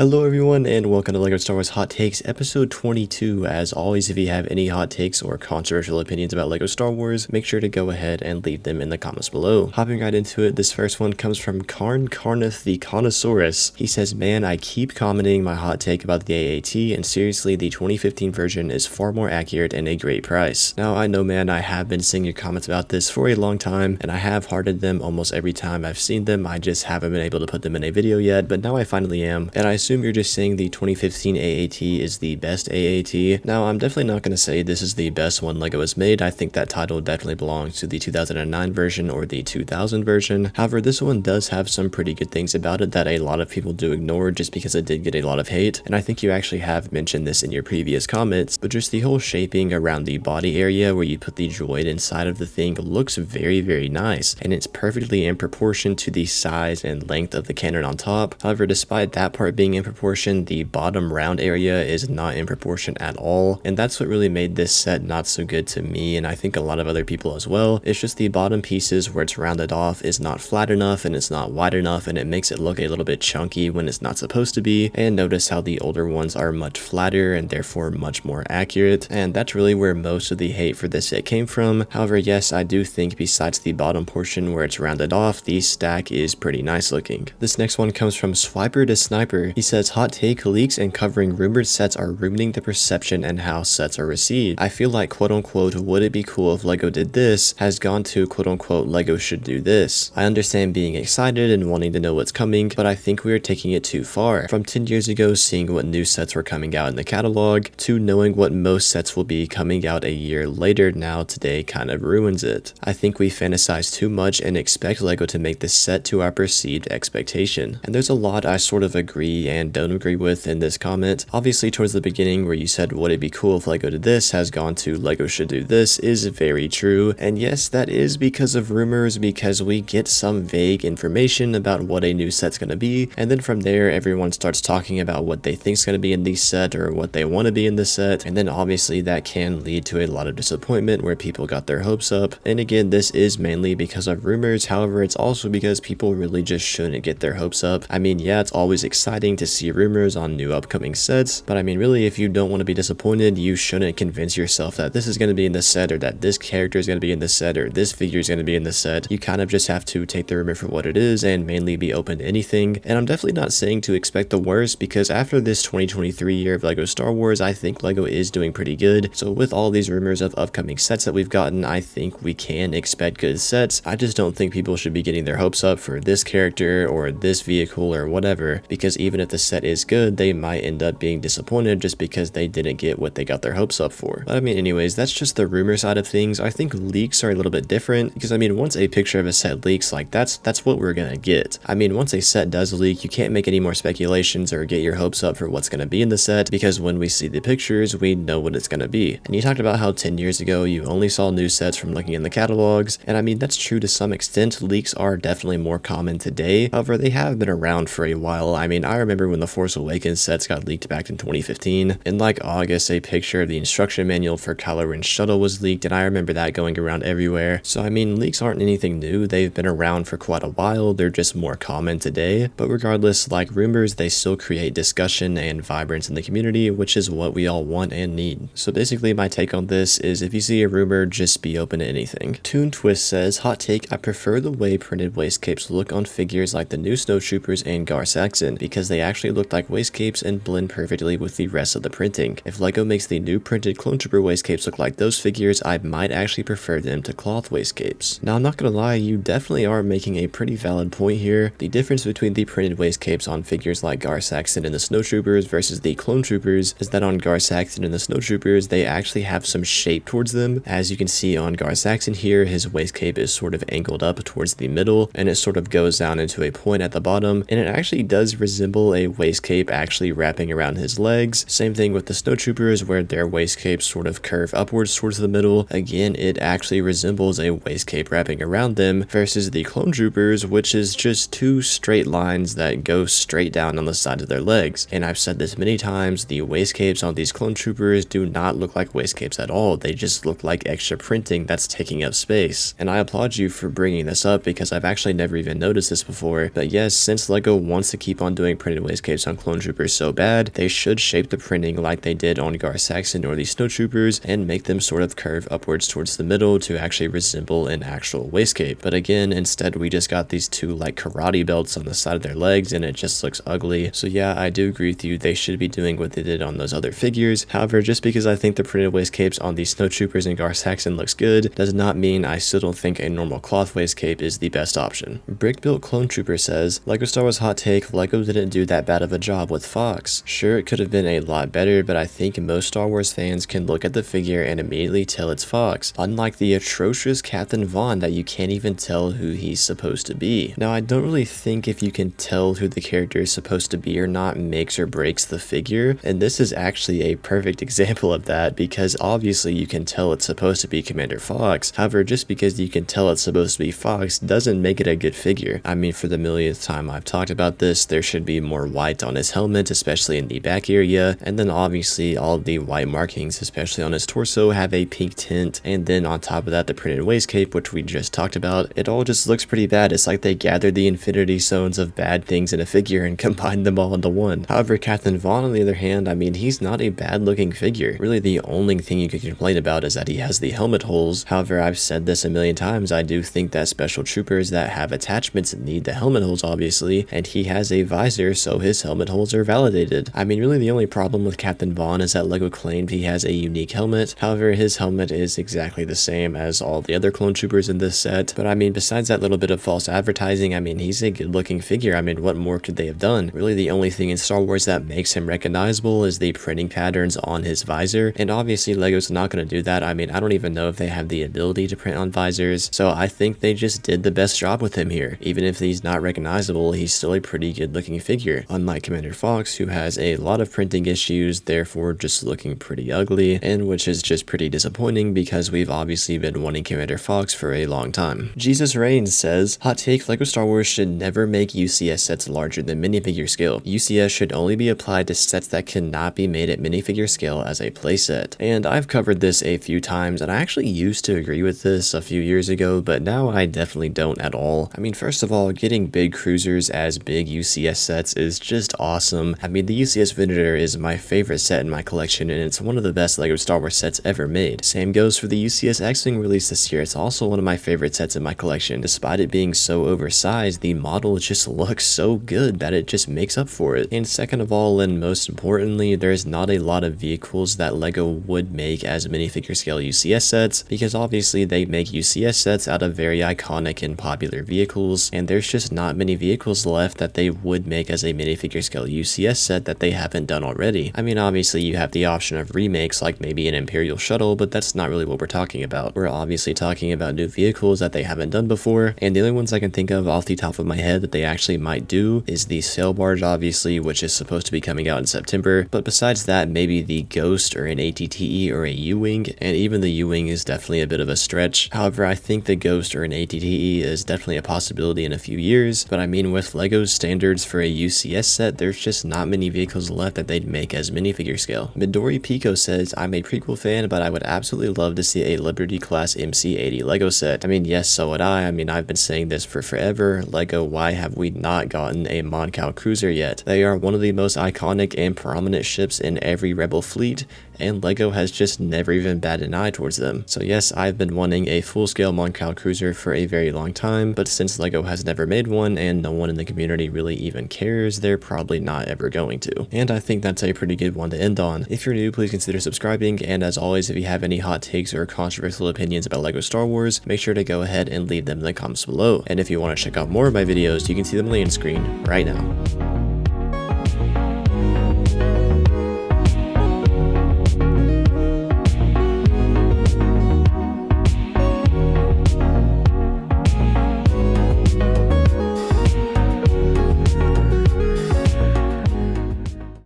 Hello everyone and welcome to LEGO Star Wars Hot Takes episode 22. As always, if you have any hot takes or controversial opinions about LEGO Star Wars, make sure to go ahead and leave them in the comments below. Hopping right into it, this first one comes from Karn Carneth the Connosaurus. He says, man, I keep commenting my hot take about the AAT, and seriously, the 2015 version is far more accurate and a great price. Now, I know, man, I have been seeing your comments about this for a long time, and I have hearted them almost every time I've seen them. I just haven't been able to put them in a video yet, but now I finally am, and I assume you're just saying the 2015 AAT is the best AAT. Now, I'm definitely not going to say this is the best one LEGO has made. I think that title definitely belongs to the 2009 version or the 2000 version. However, this one does have some pretty good things about it that a lot of people do ignore just because it did get a lot of hate, and I think you actually have mentioned this in your previous comments, but just the whole shaping around the body area where you put the droid inside of the thing looks very, very nice, and it's perfectly in proportion to the size and length of the cannon on top. However, despite that part being in proportion, the bottom round area is not in proportion at all, and that's what really made this set not so good to me, and I think a lot of other people as well. It's just the bottom pieces where it's rounded off is not flat enough and it's not wide enough, and it makes it look a little bit chunky when it's not supposed to be. And notice how the older ones are much flatter and therefore much more accurate, and that's really where most of the hate for this set came from. However, yes, I do think besides the bottom portion where it's rounded off, the stack is pretty nice looking. This next one comes from Swiper to Sniper. He says, hot take, leaks and covering rumored sets are ruining the perception and how sets are received. I feel like quote unquote would it be cool if LEGO did this has gone to quote unquote LEGO should do this. I understand being excited and wanting to know what's coming, but I think we are taking it too far. From 10 years ago seeing what new sets were coming out in the catalog to knowing what most sets will be coming out a year later now today kind of ruins it. I think we fantasize too much and expect LEGO to make this set to our perceived expectation. And there's a lot I sort of agree and don't agree with in this comment. Obviously, towards the beginning where you said would it be cool if LEGO did this has gone to LEGO should do this is very true, and yes, that is because of rumors, because we get some vague information about what a new set's going to be, and then from there everyone starts talking about what they think is going to be in the set or what they want to be in the set, and then obviously that can lead to a lot of disappointment where people got their hopes up. And again, this is mainly because of rumors. However, it's also because people really just shouldn't get their hopes up. I mean, yeah, it's always exciting to see rumors on new upcoming sets, but I mean, really, if you don't want to be disappointed, you shouldn't convince yourself that this is going to be in the set or that this character is going to be in the set or this figure is going to be in the set. You kind of just have to take the rumor for what it is and mainly be open to anything. And I'm definitely not saying to expect the worst, because after this 2023 year of LEGO Star Wars, I think LEGO is doing pretty good. So with all these rumors of upcoming sets that we've gotten, I think we can expect good sets. I just don't think people should be getting their hopes up for this character or this vehicle or whatever, because even if the set is good, they might end up being disappointed just because they didn't get what they got their hopes up for. But I mean, anyways, that's just the rumor side of things. I think leaks are a little bit different, because I mean, once a picture of a set leaks, like that's what we're gonna get. I mean, once a set does leak, you can't make any more speculations or get your hopes up for what's gonna be in the set, because when we see the pictures, we know what it's gonna be. And you talked about how 10 years ago you only saw new sets from looking in the catalogs, and I mean, that's true to some extent. Leaks are definitely more common today. However, they have been around for a while. I mean, I remember when the Force Awakens sets got leaked back in 2015. In like August, a picture of the instruction manual for Kylo Ren's shuttle was leaked, and I remember that going around everywhere. So I mean, leaks aren't anything new. They've been around for quite a while. They're just more common today. But regardless, like rumors, they still create discussion and vibrance in the community, which is what we all want and need. So basically, my take on this is if you see a rumor, just be open to anything. Toon Twist says, hot take, I prefer the way printed waist capes look on figures like the new Snowtroopers and Gar Saxon, because they actually look like waist capes and blend perfectly with the rest of the printing. If LEGO makes the new printed Clone Trooper waist capes look like those figures, I might actually prefer them to cloth waist capes. Now, I'm not gonna lie, you definitely are making a pretty valid point here. The difference between the printed waist capes on figures like Gar Saxon and the Snowtroopers versus the Clone Troopers is that on Gar Saxon and the Snowtroopers, they actually have some shape towards them. As you can see on Gar Saxon here, his waist cape is sort of angled up towards the middle, and it sort of goes down into a point at the bottom, and it actually does resemble a waist cape actually wrapping around his legs. Same thing with the Snowtroopers, where their waist capes sort of curve upwards towards the middle. Again, it actually resembles a waist cape wrapping around them, versus the Clone Troopers, which is just two straight lines that go straight down on the side of their legs. And I've said this many times, the waist capes on these Clone Troopers do not look like waist capes at all. They just look like extra printing that's taking up space. And I applaud you for bringing this up, because I've actually never even noticed this before. But yes, since LEGO wants to keep on doing printed wastegapes on clone troopers so bad, they should shape the printing like they did on Gar Saxon or the snowtroopers and make them sort of curve upwards towards the middle to actually resemble an actual wastecape. But again, instead we just got these two like karate belts on the side of their legs and it just looks ugly. So yeah, I do agree with you, they should be doing what they did on those other figures. However, just because I think the printed wastegapes on the snowtroopers and Gar Saxon looks good does not mean I still don't think a normal cloth wastecape is the best option. Brick Built Clone Trooper says, LEGO Star Wars hot take, LEGO didn't do that bad of a job with Fox. Sure, it could have been a lot better, but I think most Star Wars fans can look at the figure and immediately tell it's Fox, unlike the atrocious Captain Vaughn that you can't even tell who he's supposed to be. Now, I don't really think if you can tell who the character is supposed to be or not makes or breaks the figure, and this is actually a perfect example of that because obviously you can tell it's supposed to be Commander Fox. However, just because you can tell it's supposed to be Fox doesn't make it a good figure. I mean, for the millionth time I've talked about this, there should be more white on his helmet, especially in the back area, and then obviously all of the white markings, especially on his torso, have a pink tint, and then on top of that the printed wastecape, which we just talked about, it all just looks pretty bad. It's like they gathered the infinity stones of bad things in a figure and combined them all into one. However, Captain Vaughn on the other hand, I mean, he's not a bad looking figure. Really the only thing you could complain about is that he has the helmet holes. However, I've said this a million times, I do think that special troopers that have attachments need the helmet holes obviously, and he has a visor so his helmet holes are validated. I mean, really the only problem with Captain Vaughn is that LEGO claimed he has a unique helmet. However, his helmet is exactly the same as all the other clone troopers in this set. But I mean, besides that little bit of false advertising, I mean, he's a good looking figure. I mean, what more could they have done? Really the only thing in Star Wars that makes him recognizable is the printing patterns on his visor, and obviously LEGO's not going to do that. I mean, I don't even know if they have the ability to print on visors, so I think they just did the best job with him here. Even if he's not recognizable, he's still a pretty good looking figure, unlike Commander Fox, who has a lot of printing issues, therefore just looking pretty ugly, and which is just pretty disappointing because we've obviously been wanting Commander Fox for a long time. Jesus Reigns says, hot take, LEGO Star Wars should never make UCS sets larger than minifigure scale. UCS should only be applied to sets that cannot be made at minifigure scale as a playset. And I've covered this a few times, and I actually used to agree with this a few years ago, but now I definitely don't at all. I mean, first of all, getting big cruisers as big UCS sets is just awesome. I mean, the UCS Venator is my favorite set in my collection, and it's one of the best LEGO Star Wars sets ever made. Same goes for the UCS X-Wing release this year. It's also one of my favorite sets in my collection. Despite it being so oversized, the model just looks so good that it just makes up for it. And second of all, and most importantly, there's not a lot of vehicles that LEGO would make as minifigure scale UCS sets, because obviously they make UCS sets out of very iconic and popular vehicles, and there's just not many vehicles left that they would make as a minifigure scale UCS set that they haven't done already. I mean, obviously you have the option of remakes like maybe an Imperial Shuttle, but that's not really what we're talking about. We're obviously talking about new vehicles that they haven't done before, and the only ones I can think of off the top of my head that they actually might do is the Sail Barge, obviously, which is supposed to be coming out in September, but besides that, maybe the Ghost or an ATTE or a U-Wing, and even the U-Wing is definitely a bit of a stretch. However, I think the Ghost or an ATTE is definitely a possibility in a few years, but I mean, with LEGO's standards for a UCS set, there's just not many vehicles left that they'd make as minifigure scale. Midori Pico says, I'm a prequel fan, but I would absolutely love to see a Liberty class MC-80 LEGO set. I mean, yes, so would I. I mean, I've been saying this for forever. LEGO, why have we not gotten a Mon Cal cruiser yet? They are one of the most iconic and prominent ships in every Rebel fleet, and LEGO has just never even batted an eye towards them. So yes, I've been wanting a full-scale Mon Cal cruiser for a very long time, but since LEGO has never made one and no one in the community really even cares, they're probably not ever going to. And I think that's a pretty good one to end on. If you're new, please consider subscribing, and as always, if you have any hot takes or controversial opinions about LEGO Star Wars, make sure to go ahead and leave them in the comments below. And if you want to check out more of my videos, you can see them on the end screen right now.